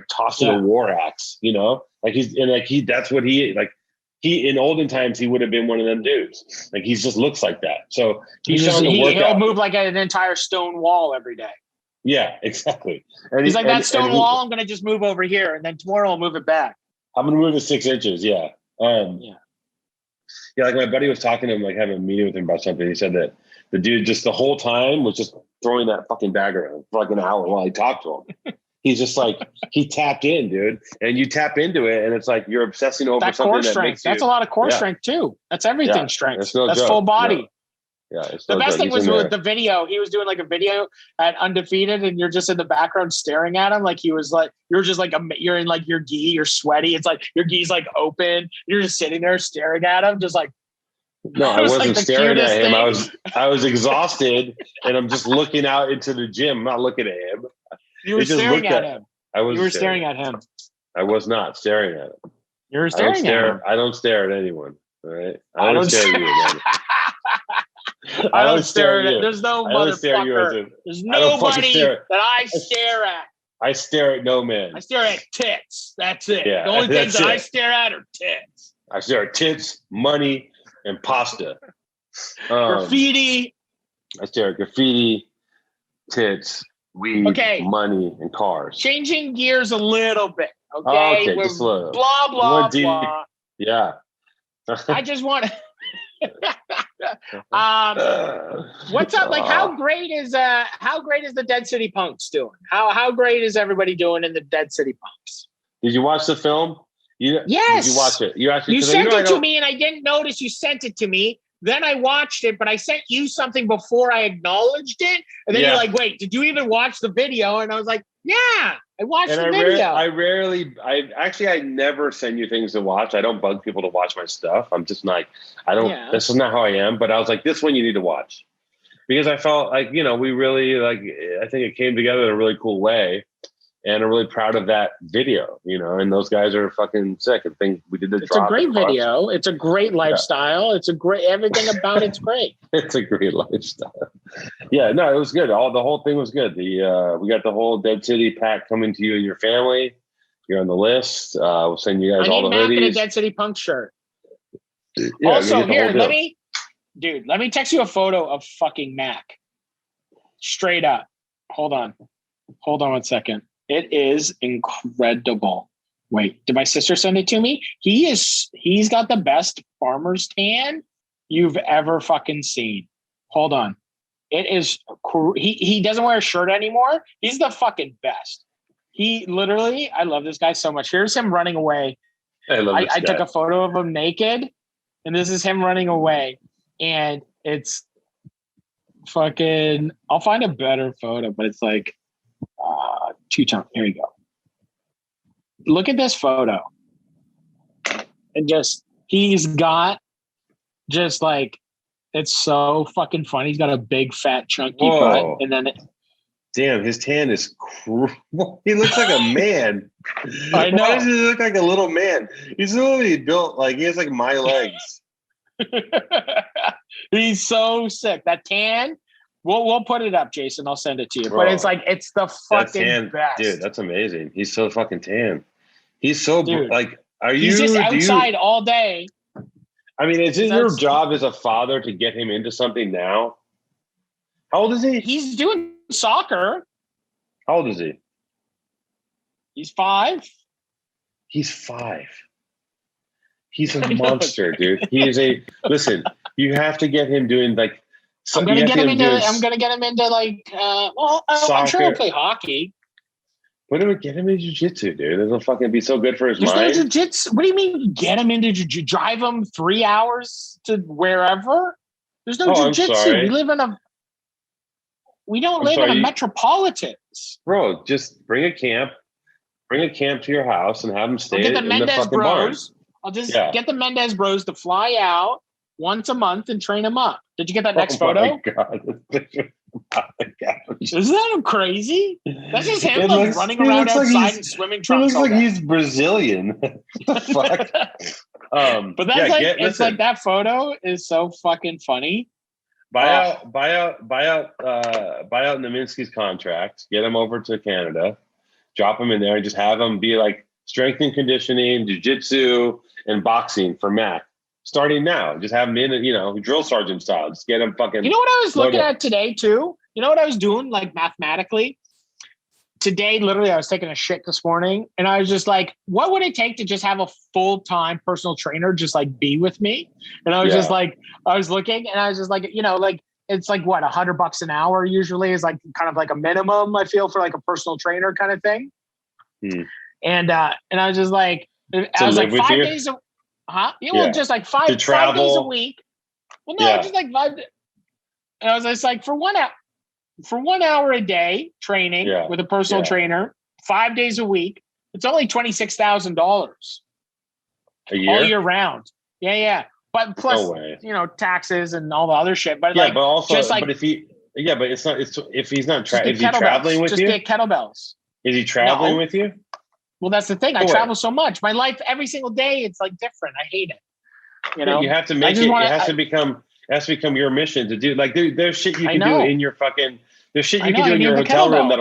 tossing a war axe, that's what he in olden times, he would have been one of them dudes. He just looks like that. So he'll move like an entire stone wall every day. Yeah, exactly. And he's that stone wall, I'm going to just move over here. And then tomorrow I'll move it back. I'm going to move it 6 inches. Yeah. Yeah. My buddy was talking to him, having a meeting with him about something. He said that the dude just the whole time was just throwing that fucking bag around for an hour while he talked to him. He's just he tapped in, dude. And you tap into it, and it's you're obsessing over something core strength. That's a lot of core strength too. That's everything strength. That's full body. Yeah, it's the no best joke. thing He's was in with there. the video. He was doing like a video at Undefeated, and you're just in the background staring at him. Like he was like, you're just like, you're in like your gi, you're sweaty. It's like your gi's like open. You're just sitting there staring at him, just like. No, I wasn't like the staring at him. thing. I was exhausted, and I'm just looking out into the gym. I'm not looking at him. You were staring at him. I was. You were staring at him. I was not staring at him. You were staring at him. I don't stare at anyone. All right. I don't stare at you. Man. I don't stare at you. There's no motherfucker. There's nobody that I stare at. I stare at no man. I stare at tits. That's it. Yeah, the only things that I stare at are tits. I stare at tits, money, and pasta. Graffiti. I stare at graffiti, tits, weed, money, and cars. Changing gears a little bit. Okay. Just slow. Blah, blah, blah. Yeah. I just want to. What's up? Like, how great is the Dead City Punks doing? How great is everybody doing in the Dead City Punks? Did you watch the film? Yes. Did you watch it? You sent it to me, and I didn't notice you sent it to me. Then I watched it, but I sent you something before I acknowledged it. And then you're like, wait, did you even watch the video? And I was like, yeah, I watched the video. I never send you things to watch. I don't bug people to watch my stuff. I'm just like, this is not how I am. But I was like, this one you need to watch. Because I felt like, we really I think it came together in a really cool way. And I'm really proud of that video, and those guys are fucking sick. I think we did the It's a great video. It's a great lifestyle. It's a great, everything about it's great. It's a great lifestyle. Yeah, no, it was good. The whole thing was good. We got the whole Dead City pack coming to you and your family. You're on the list. We'll send you guys all the hoodies. I need a Dead City Punk shirt. Yeah, also, here, let me text you a photo of fucking Mac. Straight up. Hold on 1 second. It is incredible. Wait, did my sister send it to me? He's got the best farmer's tan you've ever fucking seen. Hold on. It is, he doesn't wear a shirt anymore. He's the fucking best. He literally, I love this guy so much. Here's him running away. I took a photo of him naked, and this is him running away. And it's fucking, I'll find a better photo, but it's like, two-tone. Here you go. Look at this photo. And he's got just like, it's so fucking funny. He's got a big, fat, chunky butt. And then damn, his tan is he looks like a man. I know. Why does he look like a little man? He's literally built like he has like my legs. He's so sick. That tan. We'll put it up, Jason. I'll send it to you. Bro, but it's like, it's the fucking best. Dude, that's amazing. He's so fucking tan. He's so like, he's just outside all day. I mean, is it your job as a father to get him into something now? How old is he? He's doing soccer. How old is he? He's 5. He's 5. He's a monster, dude. He is listen, you have to get him doing like, I'm gonna get him into like I'm sure he'll play hockey. Get him into jiu-jitsu, dude. It'll fucking be so good for his mind. No jiu-jitsu. What do you mean get him into jiu-jitsu? Drive him 3 hours to wherever? There's no jiu-jitsu. We don't live in a metropolitans. Bro, just bring a camp to your house and have them stay in the fucking bars. I'll just get the Mendez bros to fly out once a month and train them up. Did you get that next photo? Oh my God. Isn't that crazy? That's just him running around outside in swimming trunks. He looks like he's Brazilian. What the fuck? But that's like that photo is so fucking funny. Buy out Naminsky's contract. Get him over to Canada. Drop him in there and just have him be like strength and conditioning, jiu-jitsu, and boxing for Mac. Starting now, just have him in, drill sergeant style. Just get him fucking. You know what I was looking at today too? You know what I was doing, like mathematically? Today, literally, I was taking a shit this morning, and I was just like, what would it take to just have a full-time personal trainer just like be with me? And I was just like, I was looking, and I was just like, like it's like what, $100 an hour usually is like kind of like a minimum, I feel, for like a personal trainer kind of thing. And I was just like, I was like 5 days. Huh? Yeah, well, just like five days a week. Well, no, just like 5. And I was just like, for 1 hour a day training with a personal trainer, 5 days a week, it's only $26,000 a year, all year round. Yeah. But plus, taxes and all the other shit. But but also, but if he, but it's not. It's if he's not is he traveling with you? Just get kettlebells. Is he traveling with you? Well, that's the thing. I travel so much. My life, every single day, it's like different. I hate it. You have to make it. It has to become your mission to do. Like there's shit you can do in your fucking. There's shit you can do in your hotel room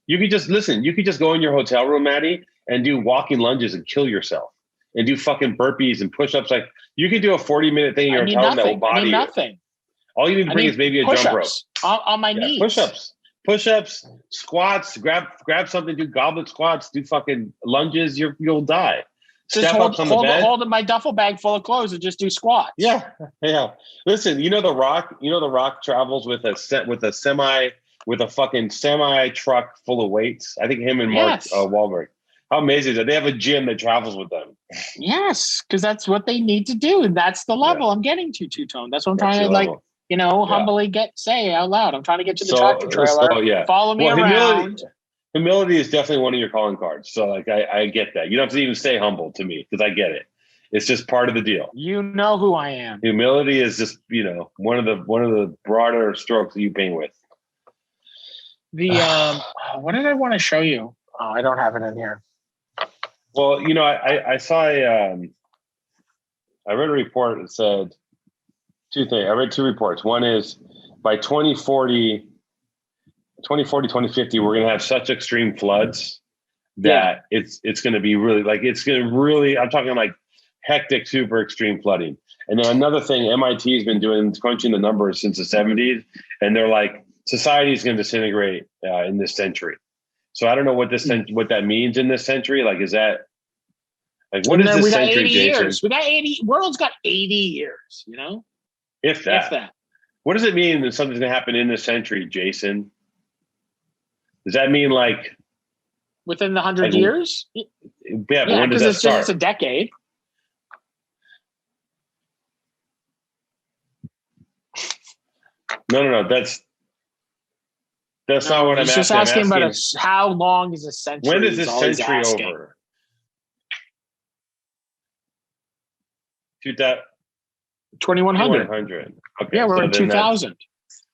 you could just listen. You could just go in your hotel room, Maddie, and do walking lunges and kill yourself, and do fucking burpees and push-ups. Like you could do a 40-minute thing in your hotel room that will body nothing. All you need to bring is maybe a jump rope on my knees. Push-ups, squats. Grab something. Do goblet squats. Do fucking lunges. You'll die. Just hold my duffel bag full of clothes and just do squats. Yeah. Listen, The Rock travels with a fucking semi truck full of weights. I think him and Mark Wahlberg. How amazing is that? They have a gym that travels with them. Yes, because that's what they need to do, and that's the level I'm getting to, Two-Tone. That's what I'm trying to humbly say out loud. I'm trying to get to the tractor trailer. Follow me around. Humility is definitely one of your calling cards. So I get that. You don't have to even say humble to me because I get it. It's just part of the deal. You know who I am. Humility is just, one of the broader strokes that you paint with. The what did I want to show you? Oh, I don't have it in here. Well, I saw I read a report that said two things. I read two reports. One is by 2040, 2050, we're going to have such extreme floods that it's going to be really I'm talking like hectic, super extreme flooding. And then another thing, MIT has been doing crunching the numbers since the 70s. And they're like, society is going to disintegrate in this century. So I don't know what that means in this century. Like, is that what is this century, Jason? Years. We got 80. World's got 80 years. If that. What does it mean that something's going to happen in this century, Jason? Does that mean within the 100 years? Yeah, but when does that start? It's a decade. No. That's not what I'm asking. Just asking about how long is a century? When is this century over? 2100. Okay. Yeah, we're in 2000.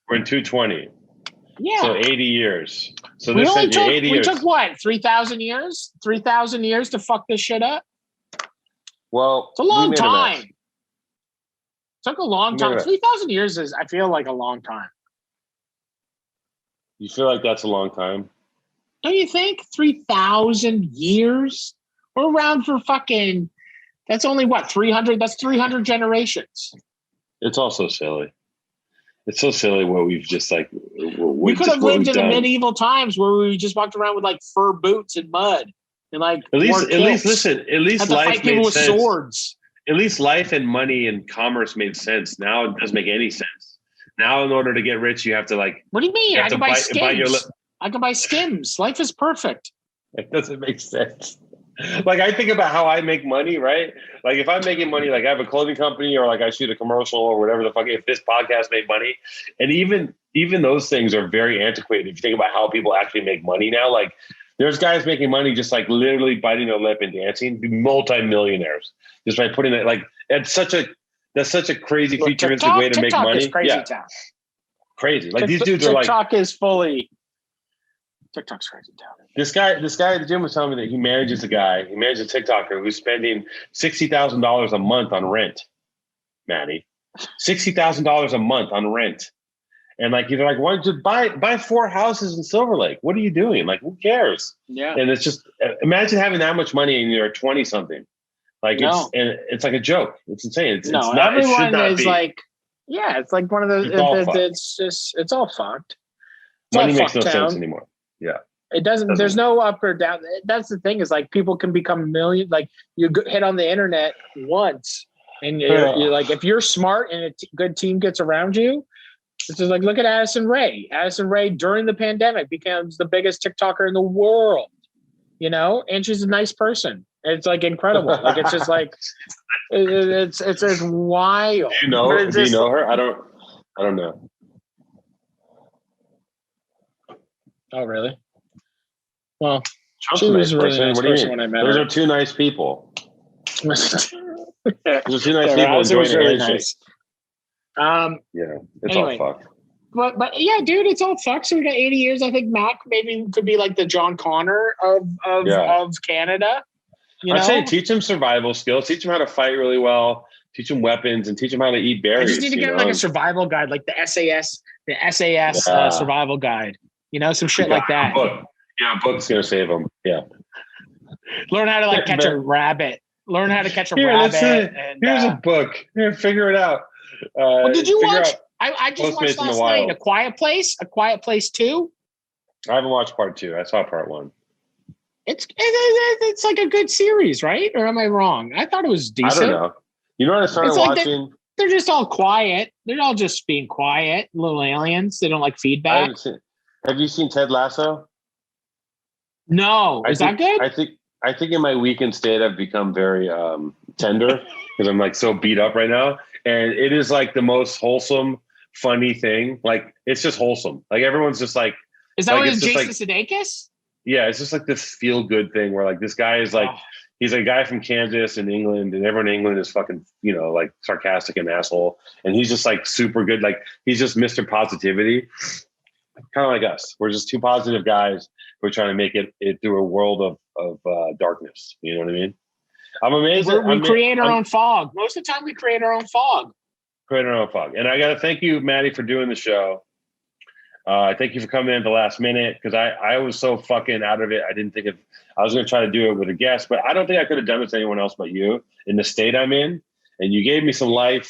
We're in 220. Yeah. So 80 years. So we this century, 80 years. We took what? 3,000 years? 3,000 years to fuck this shit up? Well, it's a long time. It took a long time. 3,000 years I feel like a long time. You feel like that's a long time? Don't you think? 3,000 years? We're around for fucking, that's only what, 300? That's 300 generations. It's also silly. It's so silly what we've just we could have lived in the medieval times where we just walked around with fur boots and mud and at least life made sense. With swords. At least life and money and commerce made sense. Now it doesn't make any sense. Now in order to get rich, you have to What do you mean? I can buy Skims. I can buy Skims. Life is perfect. It doesn't make sense. I think about how I make money, right? If I'm making money, I have a clothing company or I shoot a commercial or whatever the fuck, if this podcast made money. And even those things are very antiquated. If you think about how people actually make money now, there's guys making money just literally biting their lip and dancing, multi-millionaires just by putting it that's such a crazy futuristic way to make money. Is crazy town. Crazy. These dudes are TikTok's crazy town. This guy at the gym was telling me that he manages a TikToker who's spending $60,000 a month on rent, Maddie. $60,000 a month on rent. And why don't you buy 4 houses in Silver Lake? What are you doing? Who cares? Yeah. And it's just, imagine having that much money and you're 20 something. It's like a joke. It's insane. It's not, everyone it is it's like one of those, it's all fucked. Money makes no sense anymore. Yeah. It doesn't. There's no up or down. That's the thing is people can become million. You hit on the internet once, and you're if you're smart and a good team gets around you, it's just look at Addison Rae. Addison Rae during the pandemic becomes the biggest TikToker in the world. And she's a nice person. It's incredible. It's just it's wild. Do you know her? I don't know. Oh, really? Well, Trump's she a was nice a really person. nice What do you person mean? when I met Those her. are two nice people. Those are two nice Yeah, people it enjoying was a really handshake. nice. Yeah, it's Anyway. all fucked. But yeah, dude, it's all fucked. So we got 80 years. I think Mac maybe could be like the John Connor of Canada. I'd say teach him survival skills. Teach him how to fight really well. Teach him weapons and teach him how to eat berries. I just need to get him like a survival guide, like the SAS survival guide. Some shit like that. A book's gonna save him. Yeah. Learn how to like catch a rabbit. Learn how to catch a rabbit. Here's a book. Here, figure it out. Well, did you watch? I just watched last night A Quiet Place. A Quiet Place 2. I haven't watched part 2. I saw part 1. It's like a good series, right? Or am I wrong? I thought it was decent. I don't know. You know what I started watching? They're just all quiet. They're all just being quiet, little aliens. They don't like feedback. Have you seen Ted Lasso? No. Is that good? I think in my weakened state, I've become very tender because I'm like so beat up right now. And it is like the most wholesome, funny thing. Like it's just wholesome. Like everyone's just like. Is that what it's Jason Sudeikis? Yeah, it's just like this feel good thing where like this guy is like. Oh. He's a guy from Kansas in England, and everyone in England is fucking, like sarcastic and asshole. And he's just like super good. Like he's just Mr. Positivity, kind of like us. We're just two positive guys who are trying to make it through a world of darkness. You know what I mean? I'm amazed. We create our own fog. Most of the time we create our own fog. Create our own fog. And I got to thank you, Maddie, for doing the show. I thank you for coming in at the last minute because I was so fucking out of it. I didn't think I was going to try to do it with a guest, but I don't think I could have done this to anyone else but you in the state I'm in. And you gave me some life.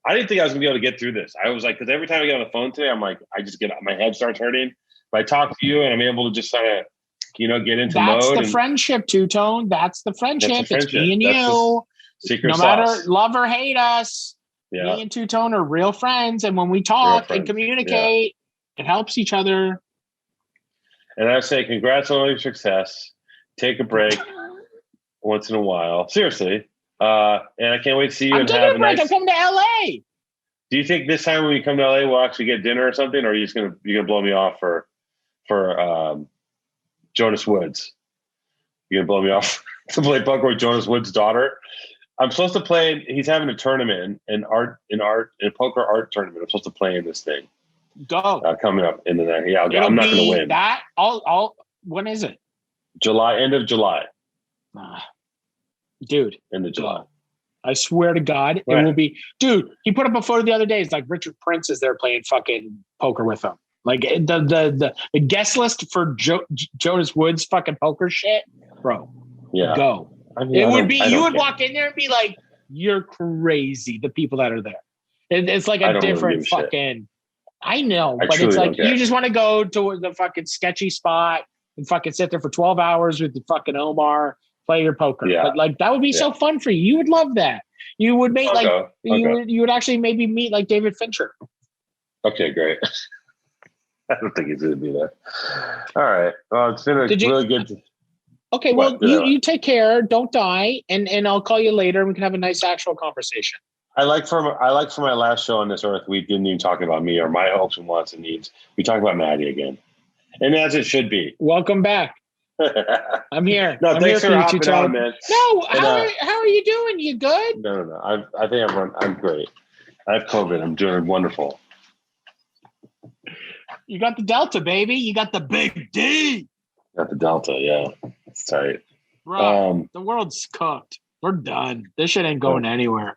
I didn't think I was going to be able to get through this. I was like, because every time I get on the phone today, I'm like, I just my head starts hurting. But I talk to you and I'm able to just kind of, get into mode. That's the friendship, Two-Tone. That's the friendship. It's me and you. Secret no sauce. Matter love or hate us, me and Two-Tone are real friends. And when we talk and communicate, it helps each other. And I say, congrats on all your success. Take a break once in a while. Seriously. And I can't wait to see you. I'm taking a break. I'm coming to LA. Do you think this time when we come to LA, we'll actually get dinner or something? Or are you just you're gonna blow me off for Jonas Woods? You're gonna blow me off to play poker with Jonas Woods' daughter? I'm supposed to play. He's having a tournament, in a poker art tournament. I'm supposed to play in this thing. Go coming up in the next. Yeah, I'm not going to win. That when is it? End of July. Dude. End of July. I swear to God, it will be. Dude, he put up a photo the other day. It's like Richard Prince is there playing fucking poker with him. Like the guest list for Jonas Woods fucking poker shit, bro. Yeah. Go. I mean, it would be. You would walk in there and be like, "You're crazy." The people that are there. It's like a different fucking. Shit. I know, but it's like you just want to go to the fucking sketchy spot and fucking sit there for 12 hours with the fucking Omar, play your poker. Yeah. But like that would be so fun for you. You would love that. You would make you would actually maybe meet like David Fincher. Okay, great. I don't think he's gonna be there. All right. Well, it's been really good. Okay, well you take care. Don't die, and I'll call you later and we can have a nice actual conversation. I like for my last show on this earth, we didn't even talk about me or my hopes and wants and needs. We talked about Maddie again, and as it should be. Welcome back. I'm here. No, thanks for hopping on, man. No, how are you doing? You good? No. I think I'm great. I have COVID. I'm doing wonderful. You got the Delta, baby. You got the big D. Got the Delta, yeah. It's tight. Bro, the world's cooked. We're done. This shit ain't going anywhere.